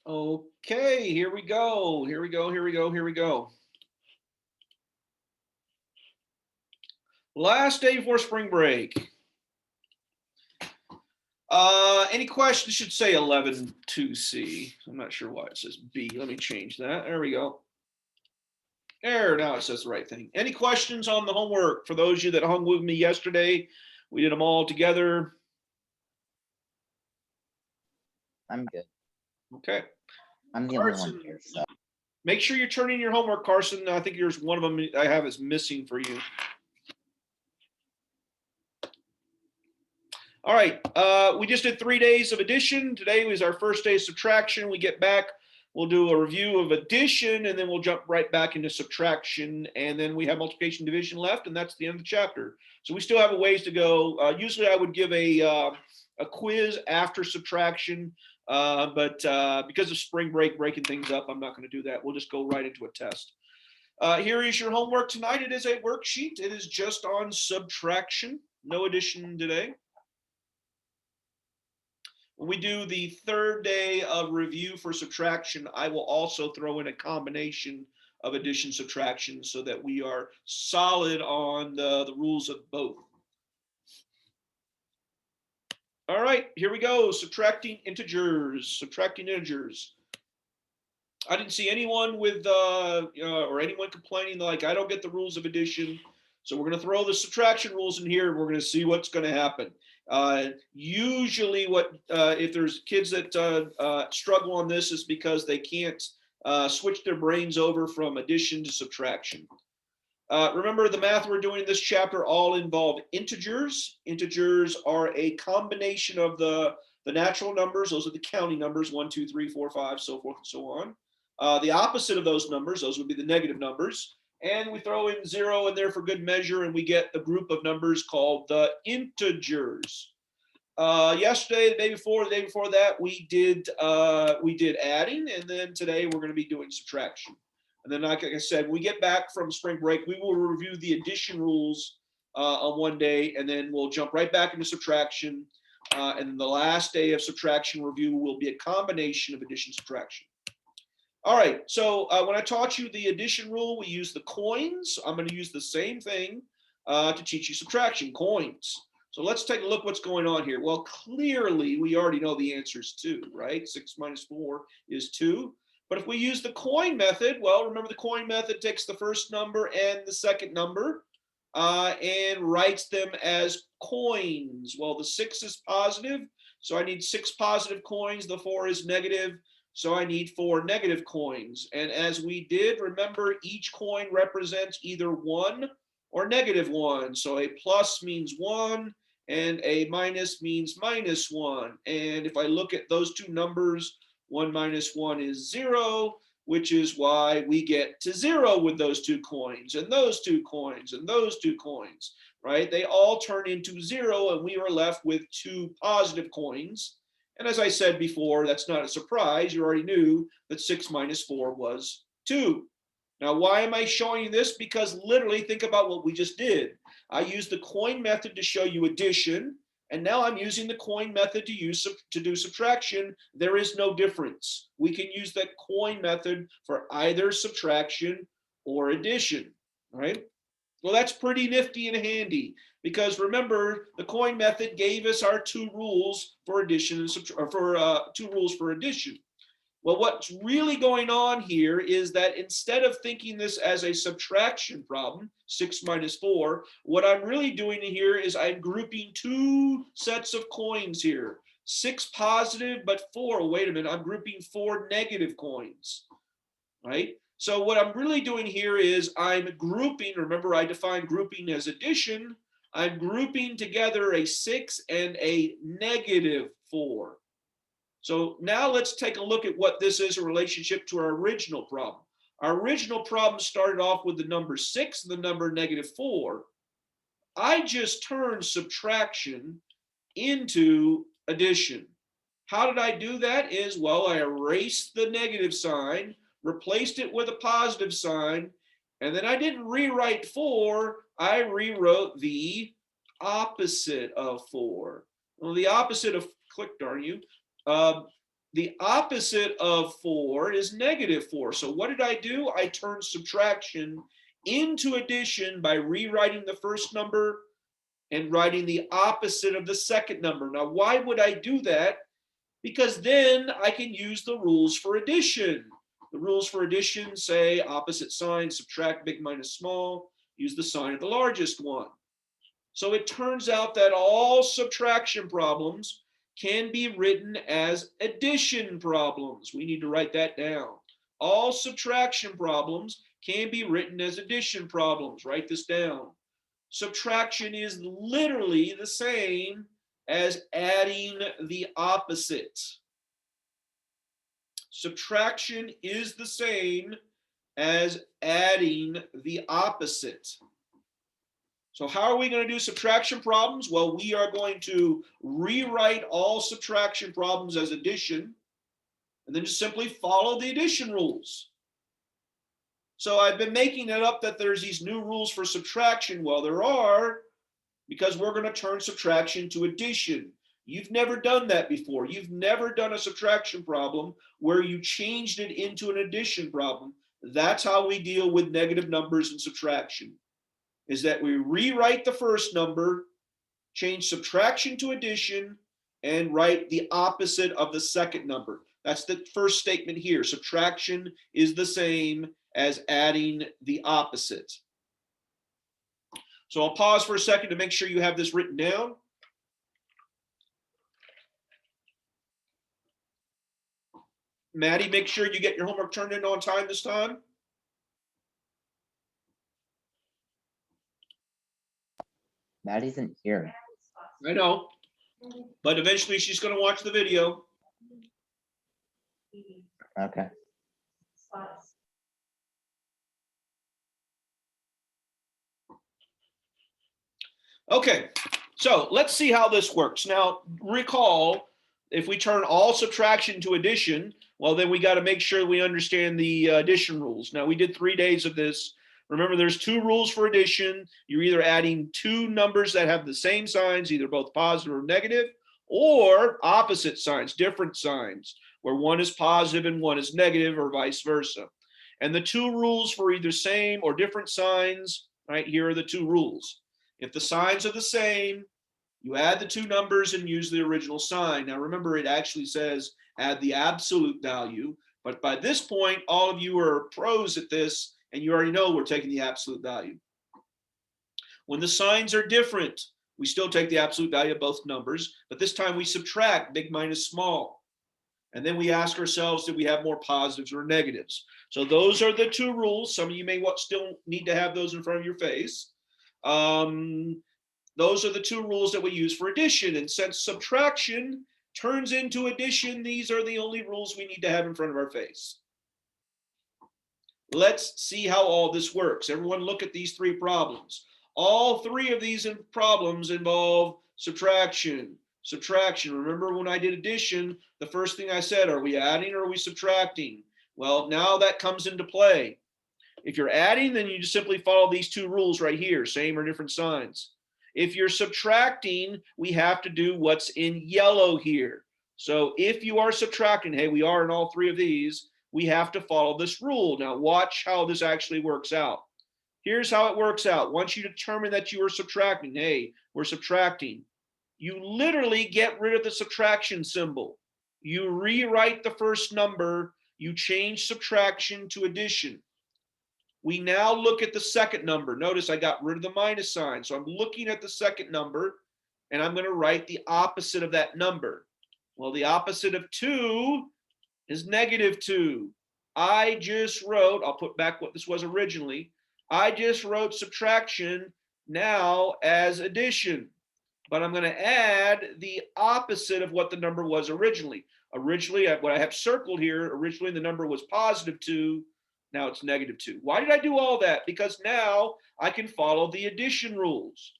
Okay, here we go. Here we go. Here we go. Here we go. Last day before spring break. Any questions? Should say 11-2C. I'm not sure why it says B. Let me change that. There we go. There, now it says the right thing. Any questions on the homework? For those of you that hung with me yesterday, we did them all together. I'm good. Okay. I'm the only one here, so. Make sure you're turning your homework, Carson. I think there's one of them I have is missing for you. All right. We just did 3 days of addition. Today was our first day of subtraction. We get back, we'll do a review of addition, and then we'll jump right back into subtraction. And then we have multiplication division left, and that's the end of the chapter. So we still have a ways to go. Usually I would give a quiz after subtraction. But because of spring break breaking things up, I'm not going to do that. We'll just go right into a test. Here is your homework tonight. It is a worksheet. It is just on subtraction. No addition today. When we do the third day of review for subtraction, I will also throw in a combination of addition subtraction so that we are solid on the rules of both. All right, here we go. Subtracting integers. I didn't see anyone with or anyone complaining like I don't get the rules of addition. So we're going to throw the subtraction rules in here and we're going to see what's going to happen. Usually if there's kids that struggle on this is because they can't switch their brains over from addition to subtraction. Remember, the math we're doing in this chapter all involve integers. Integers are a combination of the natural numbers. Those are the counting numbers, 1, 2, 3, 4, 5, so forth and so on. The opposite of those numbers, those would be the negative numbers. And we throw in 0 in there for good measure, and we get a group of numbers called the integers. Yesterday, the day before that, we did adding, and then today we're going to be doing subtraction. And then, like I said, when we get back from spring break, we will review the addition rules on one day, and then we'll jump right back into subtraction. And then the last day of subtraction review will be a combination of addition subtraction. All right, so when I taught you the addition rule, we used the coins. I'm going to use the same thing to teach you subtraction, coins. So let's take a look what's going on here. Well, clearly, we already know the answer is 2, right? 6 minus 4 is 2. But if we use the coin method, well, remember the coin method takes the first number and the second number and writes them as coins. Well, the 6 is positive, so I need 6 positive coins. The 4 is negative, so I need 4 negative coins. And as we did, remember, each coin represents either 1 or negative 1. So a plus means 1, and a minus means -1. And if I look at those two numbers, 1 minus 1 is 0, which is why we get to 0 with those two coins, and those two coins, and those two coins, right? They all turn into 0, and we are left with 2 positive coins. And as I said before, that's not a surprise. You already knew that 6 minus 4 was 2. Now, why am I showing you this? Because literally, think about what we just did. I used the coin method to show you addition, and now I'm using the coin method to do subtraction. There is no difference. We can use that coin method for either subtraction or addition, right? Well, that's pretty nifty and handy because remember, the coin method gave us our 2 rules for addition and for 2 rules for addition. Well, what's really going on here is that instead of thinking this as a subtraction problem, 6 minus 4, what I'm really doing here is I'm grouping 2 sets of coins here. 6 positive, but 4, wait a minute, I'm grouping 4 negative coins, right? So what I'm really doing here is I'm grouping, remember I defined grouping as addition, I'm grouping together a 6 and a negative 4. So now let's take a look at what this is in relationship to our original problem. Our original problem started off with the number 6 and the number -4. I just turned subtraction into addition. How did I do that? Is, well, I erased the negative sign, replaced it with a positive sign, and then I didn't rewrite 4, I rewrote the opposite of 4. Well, the opposite of, click, darn you, the opposite of 4 is -4. So what did I do? I turned subtraction into addition by rewriting the first number and writing the opposite of the second number. Now, why would I do that? Because then I can use the rules for addition. The rules for addition say opposite sign, subtract big minus small, use the sign of the largest one. So it turns out that all subtraction problems can be written as addition problems. We need to write that down. All subtraction problems can be written as addition problems. Write this down. Subtraction is literally the same as adding the opposite. Subtraction is the same as adding the opposite. So how are we going to do subtraction problems? Well, we are going to rewrite all subtraction problems as addition, and then just simply follow the addition rules. So I've been making it up that there's these new rules for subtraction. Well, there are, because we're going to turn subtraction to addition. You've never done that before. You've never done a subtraction problem where you changed it into an addition problem. That's how we deal with negative numbers and subtraction, is that we rewrite the first number, change subtraction to addition, and write the opposite of the second number. That's the first statement here. Subtraction is the same as adding the opposite. So I'll pause for a second to make sure you have this written down. Maddie, make sure you get your homework turned in on time this time. Maddie isn't here. I know, but eventually she's going to watch the video. Okay. Okay, so let's see how this works. Now, recall, if we turn all subtraction to addition, well, then we got to make sure we understand the addition rules. Now, we did 3 days of this. Remember, there's 2 rules for addition. You're either adding 2 numbers that have the same signs, either both positive or negative, or opposite signs, different signs, where one is positive and one is negative, or vice versa. And the 2 rules for either same or different signs, right, here are the 2 rules. If the signs are the same, you add the 2 numbers and use the original sign. Now, remember, it actually says add the absolute value, but by this point, all of you are pros at this, and you already know we're taking the absolute value. When the signs are different, we still take the absolute value of both numbers, but this time we subtract big minus small. And then we ask ourselves, do we have more positives or negatives? So those are the 2 rules. Some of you may still need to have those in front of your face. Those are the 2 rules that we use for addition. And since subtraction turns into addition, these are the only rules we need to have in front of our face. Let's see how all this works. Everyone look at these 3 problems. All 3 of these problems involve subtraction. Subtraction. Remember when I did addition, the first thing I said, are we adding or are we subtracting? Well, now that comes into play. If you're adding, then you just simply follow these 2 rules right here, same or different signs. If you're subtracting, we have to do what's in yellow here. So if you are subtracting, hey, we are in all 3 of these, we have to follow this rule. Now watch how this actually works out. Here's how it works out. Once you determine that you are subtracting, hey, we're subtracting, you literally get rid of the subtraction symbol. You rewrite the first number, you change subtraction to addition. We now look at the second number. Notice I got rid of the minus sign. So I'm looking at the second number, and I'm going to write the opposite of that number. Well, the opposite of 2 is -2. I just wrote, I'll put back what this was originally, I just wrote subtraction now as addition. But I'm going to add the opposite of what the number was originally. Originally, what I have circled here, originally the number was +2. Now it's -2. Why did I do all that? Because now I can follow the addition rules.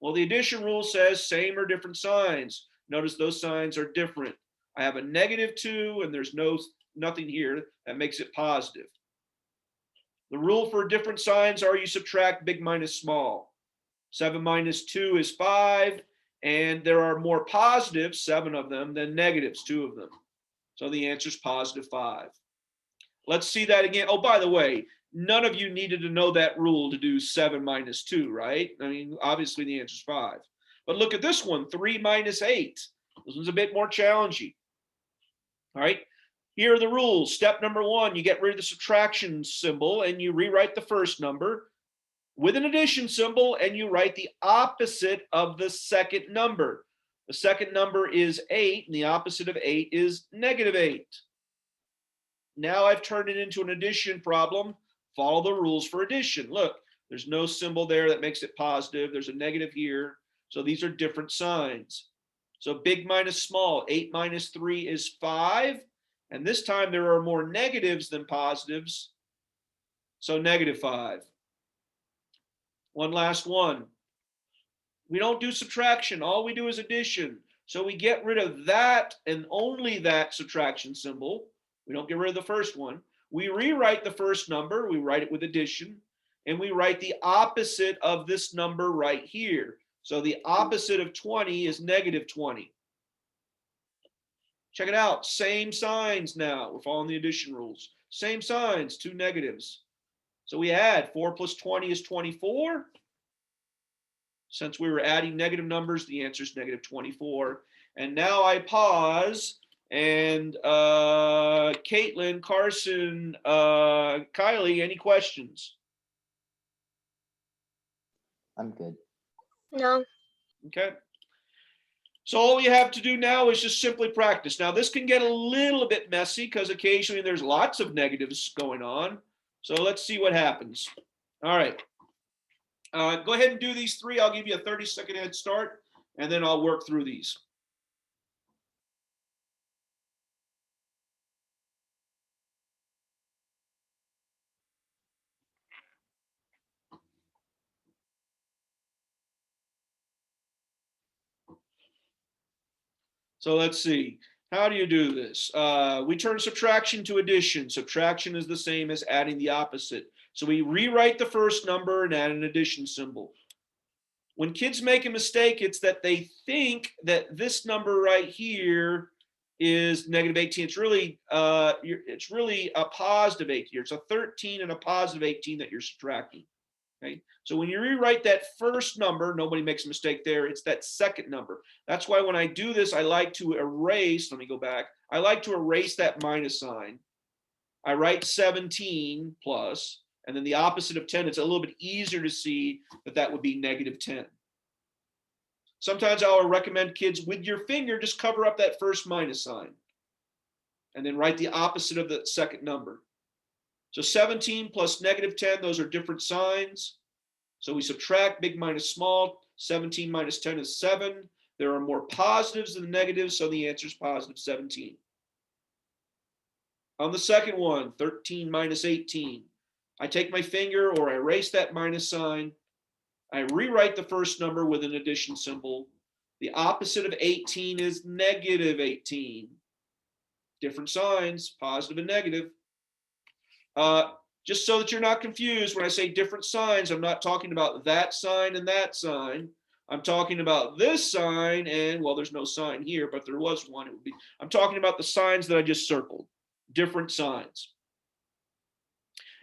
Well, the addition rule says same or different signs. Notice those signs are different. I have a -2 and there's nothing here that makes it positive. The rule for different signs are you subtract big minus small. 7 minus 2 is 5, and there are more positives, 7 of them, than negatives, 2 of them. So the answer is positive 5. Let's see that again. Oh, by the way, none of you needed to know that rule to do 7 minus 2, right? I mean, obviously the answer is 5. But look at this one, 3 minus 8. This one's a bit more challenging. All right, here are the rules. Step number 1, you get rid of the subtraction symbol and you rewrite the first number with an addition symbol, and you write the opposite of the second number. The second number is 8, and the opposite of 8 is negative 8. Now I've turned it into an addition problem. Follow the rules for addition. Look, there's no symbol there that makes it positive. There's a negative here. So these are different signs. So big minus small, 8 minus 3 is 5. And this time there are more negatives than positives. So negative 5. One last one. We don't do subtraction. All we do is addition. So we get rid of that and only that subtraction symbol. We don't get rid of the first one. We rewrite the first number. We write it with addition. And we write the opposite of this number right here. So the opposite of 20 is negative 20. Check it out. Same signs now. We're following the addition rules. Same signs, 2 negatives. So we add 4 plus 20 is 24. Since we were adding negative numbers, the answer is negative 24. And now I pause, and Caitlin, Carson, Kylie, any questions? I'm good. No. Okay. So all we have to do now is just simply practice. Now this can get a little bit messy because occasionally there's lots of negatives going on. So let's see what happens. All right. Go ahead and do these 3. I'll give you a 30-second head start, and then I'll work through these. So let's see. How do you do this? We turn subtraction to addition. Subtraction is the same as adding the opposite. So we rewrite the first number and add an addition symbol. When kids make a mistake, it's that they think that this number right here is negative 18. It's really a positive 18. It's a 13 and a positive 18 that you're subtracting. Okay. So when you rewrite that first number, nobody makes a mistake there. It's that second number. That's why when I do this, I like to erase. Let me go back. I like to erase that minus sign. I write 17 plus, and then the opposite of 10. It's a little bit easier to see that that would be negative 10. Sometimes I'll recommend kids with your finger, just cover up that first minus sign and then write the opposite of the second number. So 17 plus negative 10, those are different signs. So we subtract big minus small. 17 minus 10 is 7. There are more positives than negatives, so the answer is positive 17. On the second one, 13 minus 18. I take my finger or I erase that minus sign. I rewrite the first number with an addition symbol. The opposite of 18 is negative 18. Different signs, positive and negative. Just so that you're not confused, when I say different signs, I'm not talking about that sign and that sign. I'm talking about this sign and, well, there's no sign here, but there was one. It would be. I'm talking about the signs that I just circled. Different signs.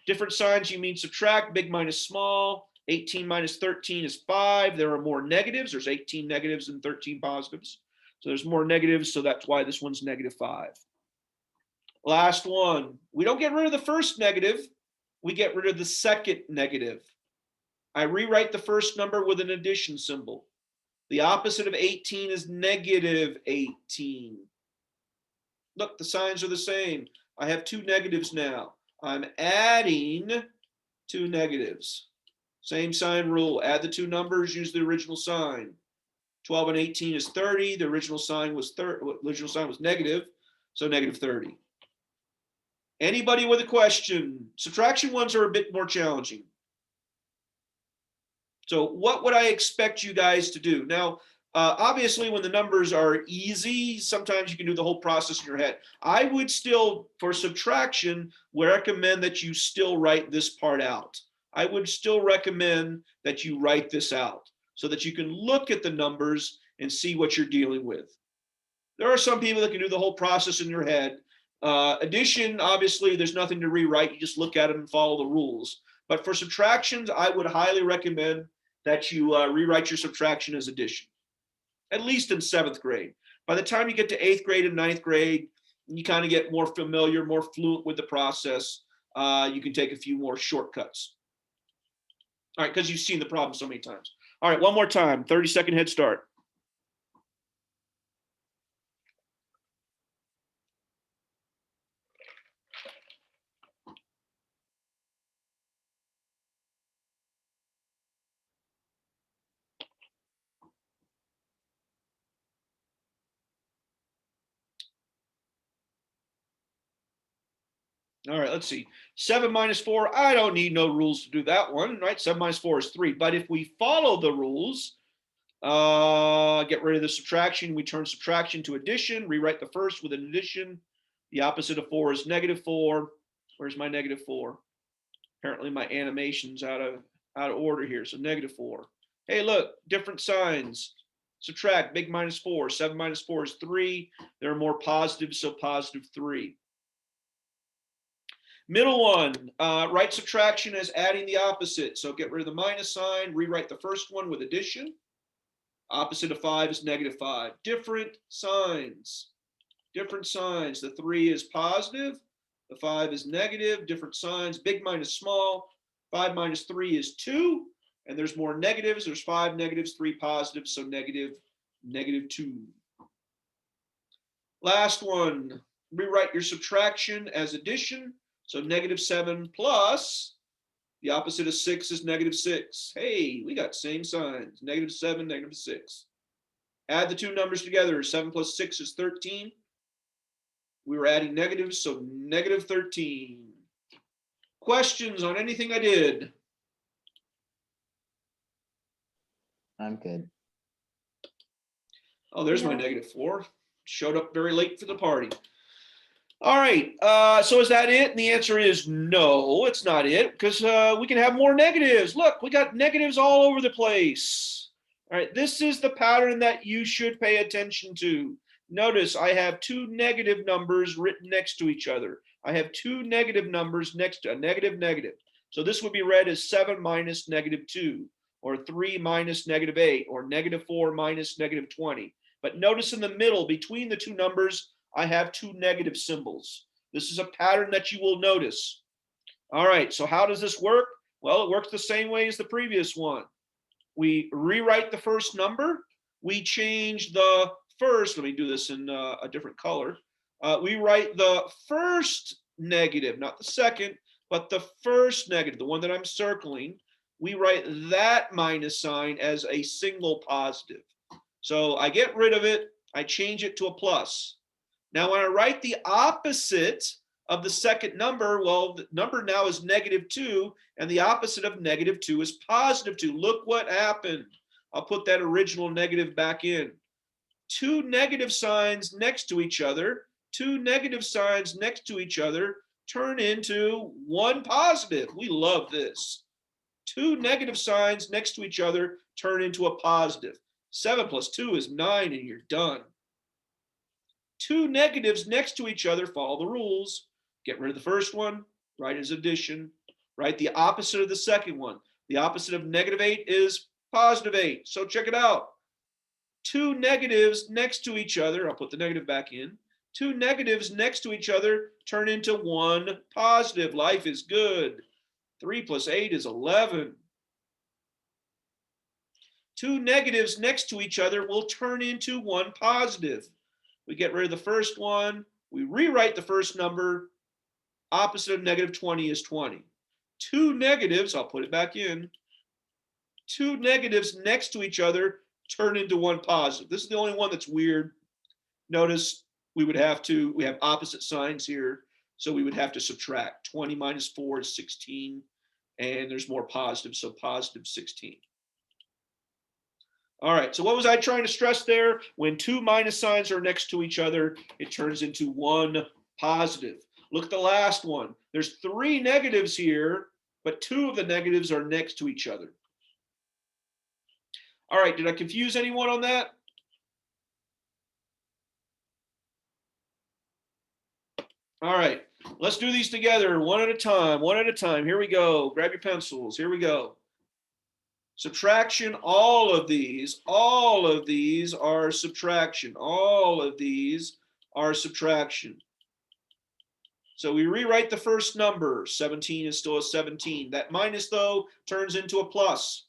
Different signs, you mean subtract, big minus small. 18 minus 13 is 5. There are more negatives. There's 18 negatives and 13 positives. So there's more negatives, so that's why this one's negative 5. Last one. We don't get rid of the first negative. We get rid of the second negative. I rewrite the first number with an addition symbol. The opposite of 18 is negative 18. Look, the signs are the same. I have 2 negatives now. I'm adding 2 negatives. Same sign rule. Add the 2 numbers, use the original sign. 12 and 18 is 30. The original sign was negative, so negative 30. Anybody with a question? Subtraction ones are a bit more challenging. So what would I expect you guys to do? Now, obviously, when the numbers are easy, sometimes you can do the whole process in your head. I would still, for subtraction, recommend that you still write this part out. I would still recommend that you write this out so that you can look at the numbers and see what you're dealing with. There are some people that can do the whole process in their head. Addition, obviously, there's nothing to rewrite. You just look at them and follow the rules. But for subtractions, I would highly recommend that you rewrite your subtraction as addition, at least in 7th grade. By the time you get to 8th grade and 9th grade, you kind of get more familiar, more fluent with the process. You can take a few more shortcuts. All right, because you've seen the problem so many times. All right, one more time, 30-second head start. All right, let's see. 7 minus 4, I don't need no rules to do that one, right? 7 minus 4 is 3. But if we follow the rules, get rid of the subtraction, we turn subtraction to addition, rewrite the first with an addition. The opposite of 4 is -4. Where's my -4? Apparently my animation's out of order here, so -4. Hey, look, different signs. Subtract, big -4. 7 minus 4 is 3. There are more positives, so +3. Middle one, write subtraction as adding the opposite. So get rid of the minus sign, rewrite the first one with addition. Opposite of 5 is -5. Different signs. Different signs. The 3 is positive. The 5 is negative. Different signs. Big minus small. 5 minus 3 is 2. And there's more negatives. There's 5 negatives, 3 positives. So -2. Last one. Rewrite your subtraction as addition. So -7 plus the opposite of 6 is -6. Hey, we got same signs. -7, -6. Add the two numbers together. 7 plus 6 is 13. We were adding negatives, so -13. Questions on anything I did? I'm good. Oh, there's my -4. Showed up very late for the party. All right, so is that it? And the answer is no, it's not it, because we can have more negatives. Look, we got negatives all over the place. All right, this is the pattern that you should pay attention to. Notice I have two negative numbers written next to each other. I have two negative numbers next to a negative. So this would be read as 7 minus -2, or 3 minus -8, or -4 minus -20. But notice in the middle, between the two numbers, I have two negative symbols. This is a pattern that you will notice. All right, so how does this work? Well, it works the same way as the previous one. We rewrite the first number. We change the first, let me do this in a different color. We write the first negative, not the second, but the first negative, the one that I'm circling. We write that minus sign as a single positive. So I get rid of it, I change it to a plus. Now, when I write the opposite of the second number, well, the number now is -2, and the opposite of -2 is +2. Look what happened. I'll put that original negative back in. Two negative signs next to each other, turn into one positive. We love this. Two negative signs next to each other turn into a positive. 7 plus 2 is 9, and you're done. Two negatives next to each other, follow the rules. Get rid of the first one, write as addition, write the opposite of the second one. The opposite of -8 is +8. So check it out. Two negatives next to each other, I'll put the negative back in. Two negatives next to each other turn into one positive. Life is good. 3 plus 8 is 11. Two negatives next to each other will turn into one positive. We get rid of the first one. We rewrite the first number. Opposite of -20 is 20. Two negatives, I'll put it back in. Two negatives next to each other turn into one positive. This is the only one that's weird. Notice we have opposite signs here. So we would have to subtract. 20 minus 4 is 16. And there's more positives, so +16. All right, so what was I trying to stress there? When two minus signs are next to each other, it turns into one positive. Look at the last one. There's 3 negatives here, but 2 of the negatives are next to each other. All right, did I confuse anyone on that? All right, let's do these together one at a time, one at a time. Here we go. Grab your pencils. Here we go. Subtraction, all of these are subtraction. All of these are subtraction. So we rewrite the first number. 17 is still a 17. That minus, though, turns into a plus.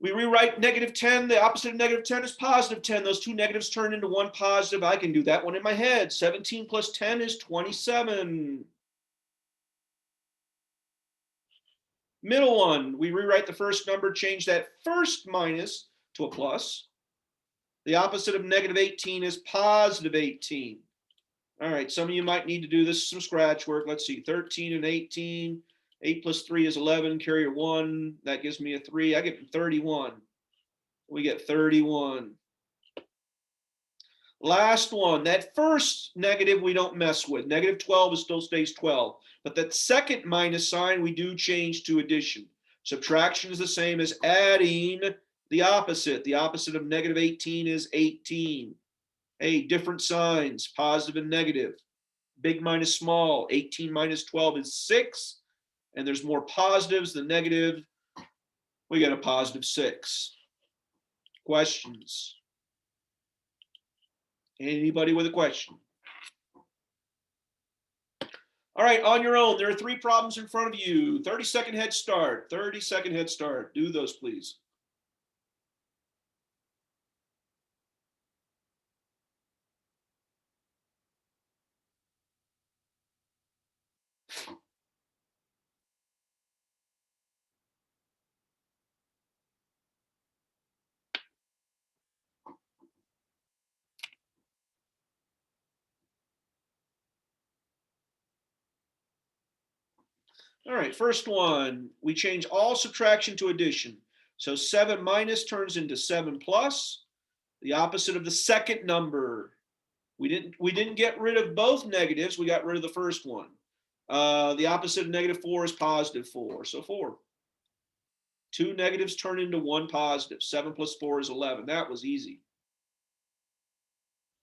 We rewrite negative 10. The opposite of negative 10 is positive 10. Those two negatives turn into one positive. I can do that one in my head. 17 plus 10 is 27. Middle one, we rewrite the first number, change that first minus to a plus. The opposite of negative 18 is positive 18. All right, some of you might need to do this, some scratch work. Let's see, 13 and 18. 8 plus 3 is 11, carry a 1. That gives me a 3. I get 31. We get 31. Last one, that first negative we don't mess with. Negative 12 still stays 12. But that second minus sign we do change to addition. Subtraction is the same as adding the opposite. The opposite of negative 18 is 18. Hey, different signs, positive and negative. Big minus small. 18 minus 12 is 6. And there's more positives than negative. We get a positive 6. Questions? Anybody with a question? All right, on your own, there are 3 problems in front of you. 30-second head start. 30-second head start. Do those, please. All right, first one, we change all subtraction to addition. So 7 minus turns into 7 plus, the opposite of the second number. We didn't get rid of both negatives, we got rid of the first one. The opposite of negative 4 is positive 4, so 4. 2 negatives turn into 1 positive. 7 plus 4 is 11. That was easy.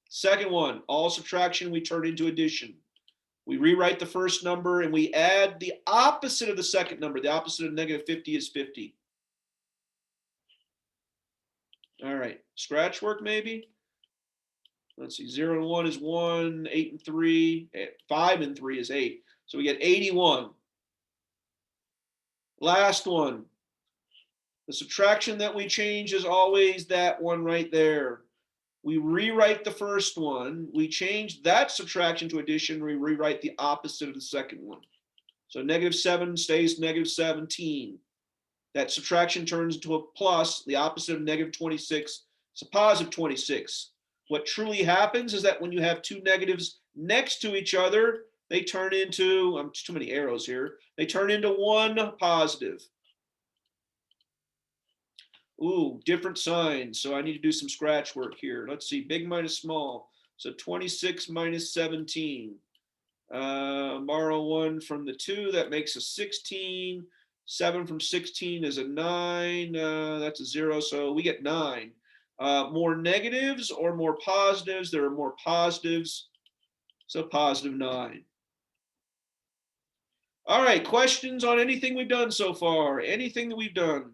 Second one, all subtraction we turn into addition. We rewrite the first number and we add the opposite of the second number. The opposite of negative 50 is 50. All right, scratch work maybe. Let's see, 0 and 1 is 1, 8 and 3, 5 and 3 is 8. So we get 81. Last one. The subtraction that we change is always that one right there. We rewrite the first one, we change that subtraction to addition, we rewrite the opposite of the second one. So negative 7 stays negative 17. That subtraction turns into a plus, the opposite of negative 26 is a positive 26. What truly happens is that when you have 2 negatives next to each other, they turn into, too many arrows here, they turn into 1 positive. Ooh, different signs. So I need to do some scratch work here. Let's see, big minus small. So 26 minus 17. Borrow 1 from the 2, that makes a 16. 7 from 16 is a 9. That's a 0, so we get 9. More negatives or more positives? There are more positives, so positive 9. All right, questions on anything we've done so far? Anything that we've done?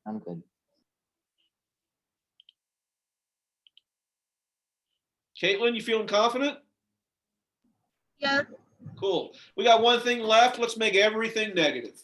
I'm good. Caitlin, you feeling confident? Yeah. Cool. We got one thing left. Let's make everything negative.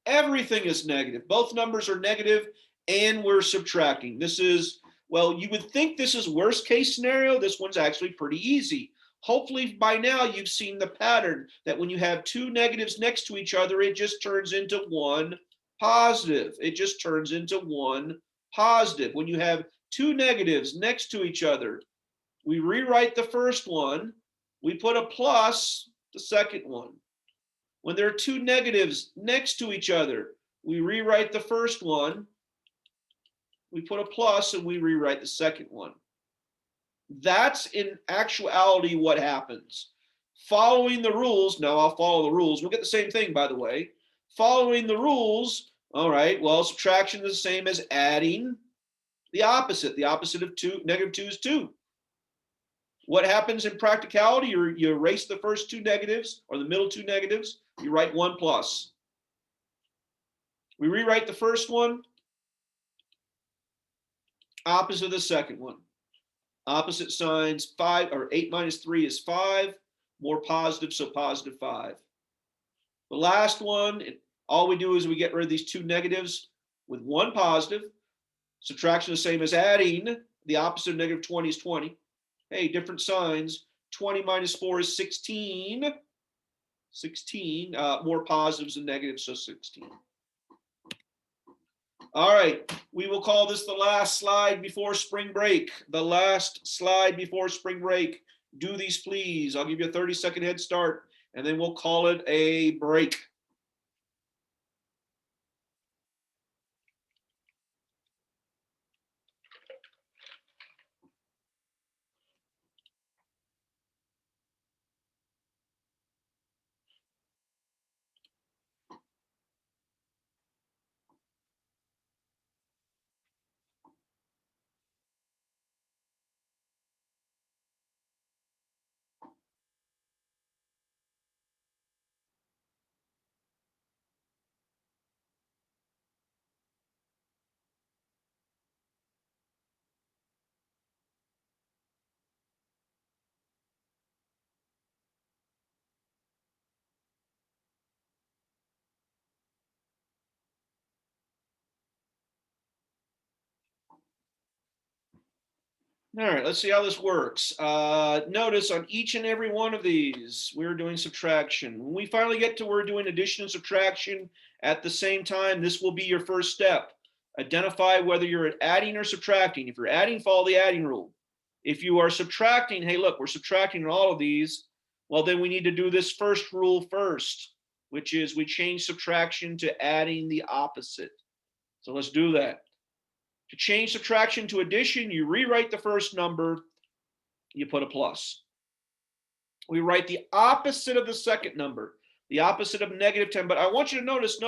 Everything is negative. Both numbers are negative and we're subtracting. This is, well, you would think this is worst case scenario. This one's actually pretty easy. Hopefully by now you've seen the pattern that when you have 2 negatives next to each other, it just turns into 1 positive. It just turns into 1 positive. When you have 2 negatives next to each other, we rewrite the first one, we put a plus the second one. When there are 2 negatives next to each other, we rewrite the first one, we put a plus, and we rewrite the second one. That's in actuality what happens. Following the rules, now I'll follow the rules. We'll get the same thing, by the way. Following the rules, all right, well, subtraction is the same as adding. The opposite of 2, negative 2 is 2. What happens in practicality? You erase the first two negatives or the middle two negatives. You write 1 plus. We rewrite the first one. Opposite of the second one. Opposite signs, 5 or 8 minus 3 is 5. More positive, so positive 5. The last one, all we do is we get rid of these two negatives with 1 positive. Subtraction is the same as adding. The opposite of negative 20 is 20. Hey, different signs. 20 minus 4 is 16. 16. More positives than negatives, so 16. All right, we will call this the last slide before spring break. The last slide before spring break. Do these, please. I'll give you a 30-second head start, and then we'll call it a break. All right, let's see how this works. Notice on each and every one of these, we're doing subtraction. When we finally get to we're doing addition and subtraction at the same time, this will be your first step. Identify whether you're adding or subtracting. If you're adding, follow the adding rule. If you are subtracting, hey, look, we're subtracting in all of these. Well, then we need to do this first rule first, which is we change subtraction to adding the opposite. So let's do that. To change subtraction to addition, you rewrite the first number, you put a plus. We write the opposite of the second number, the opposite of negative 10. But I want you to notice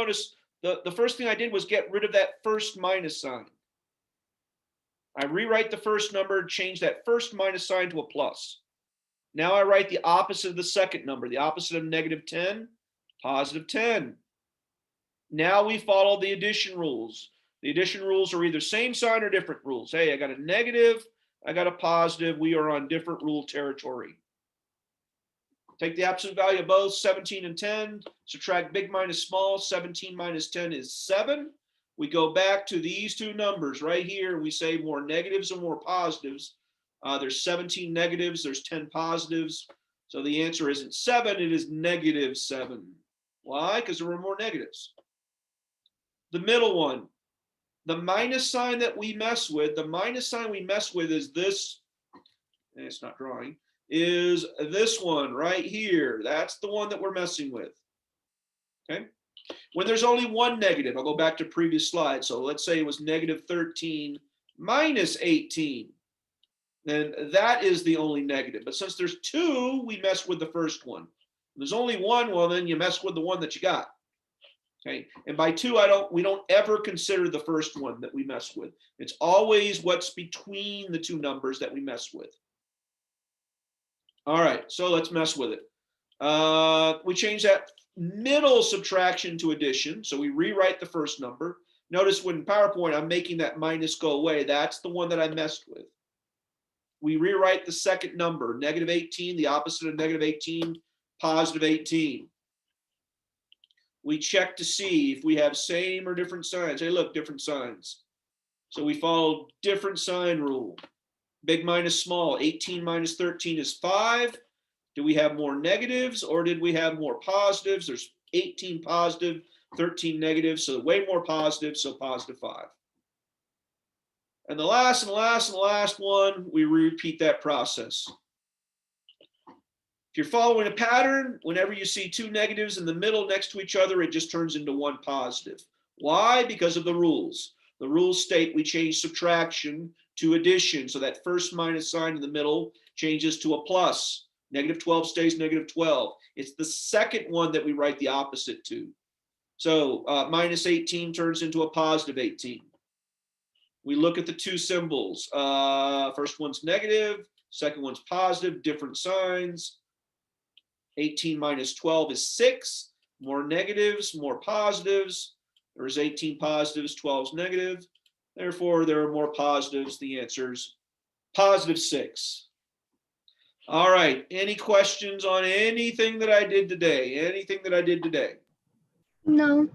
the first thing I did was get rid of that first minus sign. I rewrite the first number, change that first minus sign to a plus. Now I write the opposite of the second number, the opposite of negative 10, positive 10. Now we follow the addition rules. The addition rules are either same sign or different rules. Hey, I got a negative, I got a positive. We are on different rule territory. Take the absolute value of both, 17 and 10. Subtract big minus small. 17 minus 10 is 7. We go back to these two numbers right here. We say more negatives and more positives. There's 17 negatives. There's 10 positives. So the answer isn't 7. It is negative 7. Why? Because there were more negatives. The middle one. The minus sign that we mess with, is this, and it's not drawing, is this one right here. That's the one that we're messing with, okay? When there's only one negative, I'll go back to previous slide. So let's say it was negative 13 minus 18. Then that is the only negative. But since there's two, we mess with the first one. If there's only one, well, then you mess with the one that you got. Okay, and by two, we don't ever consider the first one that we mess with. It's always what's between the two numbers that we mess with. All right, so let's mess with it. We change that middle subtraction to addition. So we rewrite the first number. Notice when in PowerPoint, I'm making that minus go away. That's the one that I messed with. We rewrite the second number, negative 18, the opposite of negative 18, positive 18. We check to see if we have same or different signs. Hey, look, different signs. So we follow different sign rule. Big minus small, 18 minus 13 is 5. Do we have more negatives or did we have more positives? There's 18 positive, 13 negative, so way more positive, so positive 5. And the last one, we repeat that process. If you're following a pattern, whenever you see two negatives in the middle next to each other, it just turns into one positive. Why? Because of the rules. The rules state we change subtraction to addition. So that first minus sign in the middle changes to a plus. Negative 12 stays negative 12. It's the second one that we write the opposite to. So minus 18 turns into a positive 18. We look at the two symbols. First one's negative, second one's positive, different signs. 18 minus 12 is 6. More negatives, more positives. There's 18 positives, 12 is negative. Therefore, there are more positives. The answer's positive 6. All right. Any questions on anything that I did today? Anything that I did today? No.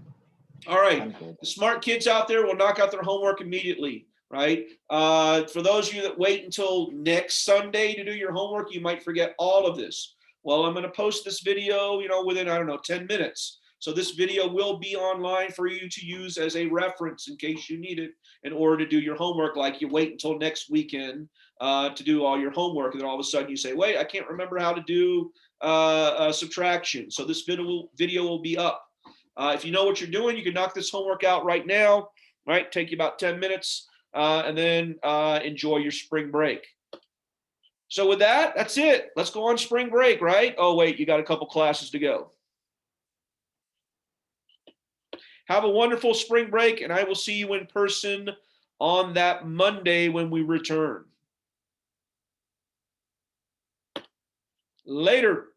All right. I'm good. The smart kids out there will knock out their homework immediately, right? For those of you that wait until next Sunday to do your homework, you might forget all of this. Well, I'm going to post this video, within, I don't know, 10 minutes. So this video will be online for you to use as a reference in case you need it in order to do your homework, like you wait until next weekend to do all your homework. And then all of a sudden you say, wait, I can't remember how to do subtraction. So this video will be up. If you know what you're doing, you can knock this homework out right now, right? Take you about 10 minutes and then enjoy your spring break. So with that, that's it. Let's go on spring break, right? Oh, wait, you got a couple classes to go. Have a wonderful spring break, and I will see you in person on that Monday when we return. Later.